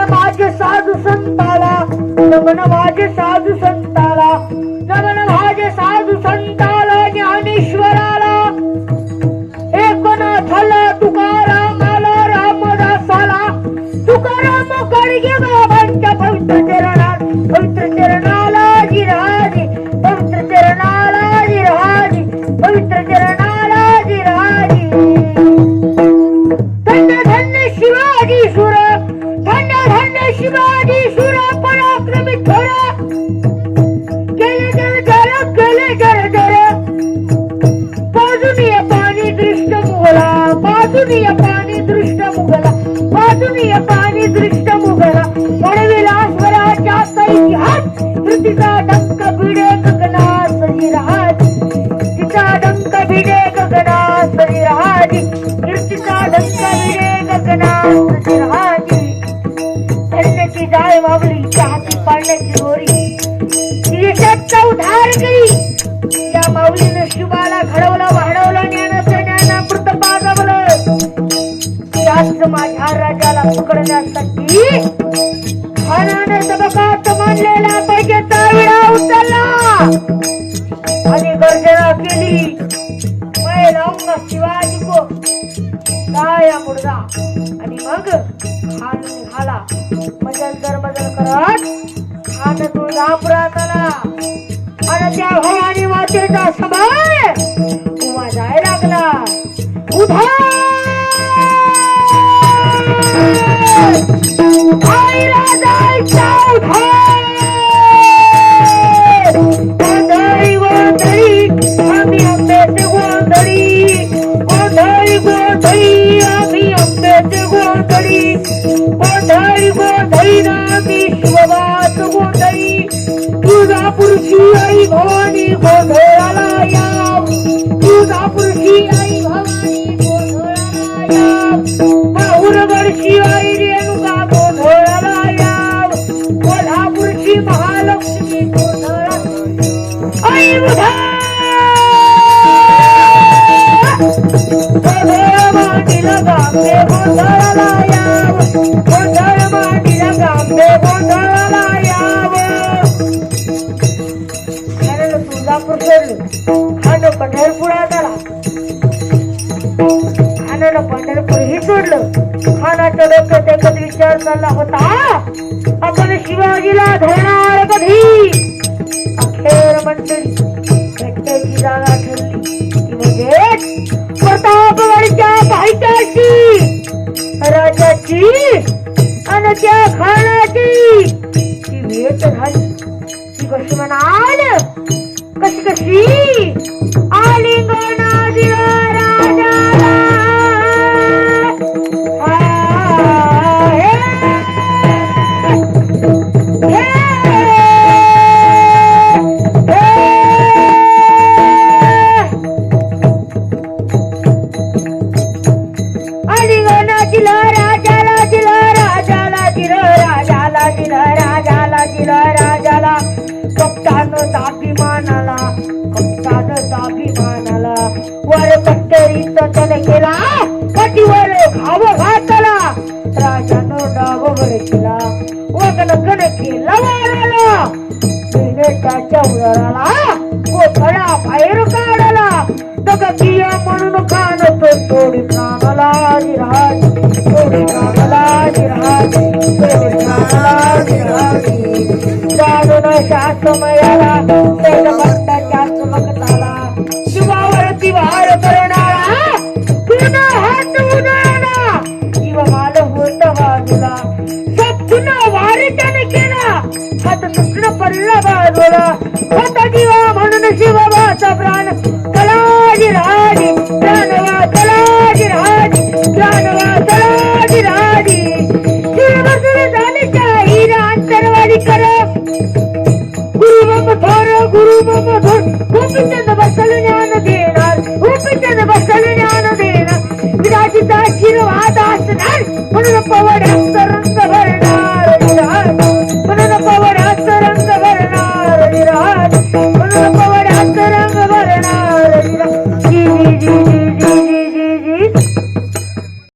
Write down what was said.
माझे साधू संताला, नमन माझे साधू संताला, नमन माझे साधू संताला, ज्ञानेश्वराला, एकनाथाला, तुकारामाला, रामदासाला, तुकाराम गाडगे बाबांच्या पवित्र चरणाला जिराजी, पवित्र चरणाला जिराजी, पवित्र चरणाला जिराजी. धन्य धन्य शिवाजी सुर, धन्य धन्य शिवाजी सुर, पराक्रमी थोर, गेले जर जर, गेले जर जर, बाजूनी पाणी दृष्ट मुगला, बाजूनी पाणी दृष्ट मुगला, बाजूनी पाणी दृष्ट मुगला, पडविला स्वराच्या इतिहास, कृतीचा डंक भिडे गगनास जिराजी, तिचा डंक भिडे गगनास जिराजी, कीर्तीचा डंक भिडे गगनास जिराजी. धन्याची जाय मावली, हाती पाडण्याची दोरी, देशाचा उद्धार केली या माऊलीनं. शिवाला घडवलं, वाढवलं, ज्ञानाचं ज्ञानामृत पाजवलं. त्याच माझ्या राजाला पकडण्यासाठी खानाने तबकात मानलेला पैकेचा विडा उचलला आणि गर्जना केली, मैं लावूंगा शिवाजी को गाया मुर्दा. आणि मग खान निघाला मजल करत, खान तुळजापुरात आला आणि त्या भवानी मातेचा समय उभा जाय लागला. आई राजाचा उधार, गोंधळी गोंधळी आम्ही आंब्याचे गोंधळी, गोंधळी गोंधळी आम्ही आंब्याचे गोंधळी, गोंधळी गोंधळी आम्ही शिवबाच गोंधळी. तुळजापूरची आई भवानी गोंधळाला याव, तुळजापूरची आई भवानी गोंधळाला याव, माहूरगडची आई रेणुका गोंधळाला याव, कोल्हापूरची महालक्ष्मी गोंधळा आई गोंधळ मांडीला गांबे गोंधळाला याव, गोंधळ मांडीला गांबे गोंधळाला याव. तुळजापूर सोडलं, खान पंढरपुरात आला. खानानं पंढरपूर ही सोडलं. खानाच्या डोक्यात एकच विचार चालला होता, आपण शिवाजीला धरणार कधी. अखेर मंडळी भेटण्याची जागा ठरली ती म्हणजे प्रतापगडच्या पायथ्याशी राजाची आणि त्या खानाची ती भेट झाली. ती कशी म्हणाल, कशी आलिंगना दिला राजाला, आलिंगना दिला राजाला, दिला राजाला, दिला राजाला, दिला राजाला, दिला राजाला. कप्तानं दाभिमानाला, कप्तानं दाभिमानाला, वर कट्टेरीचा त्याने केला, पाठीवर घाव घातला. राजानं डाववर केला, वगन केला वाराला, त्याच्या उदराला कोथळा बाहेर काढला. दगतिया म्हणून खान तो थोडी प्राणाला जिराज, थोडी प्राणाला जिराज, थोडी प्राणाला जिराज. जाणून शासमयाला तेजभक्ताच्या चमकताला, शिवावरती वार करणारा पुन्हा हात उधळला. जीवमाल होत बाजूला, सपन वारी त्याने केला, हात तुटणं पडला बाजूला. होता जीवा म्हणून शिवबाचा प्राण चला जिराज, प्राण वाचला.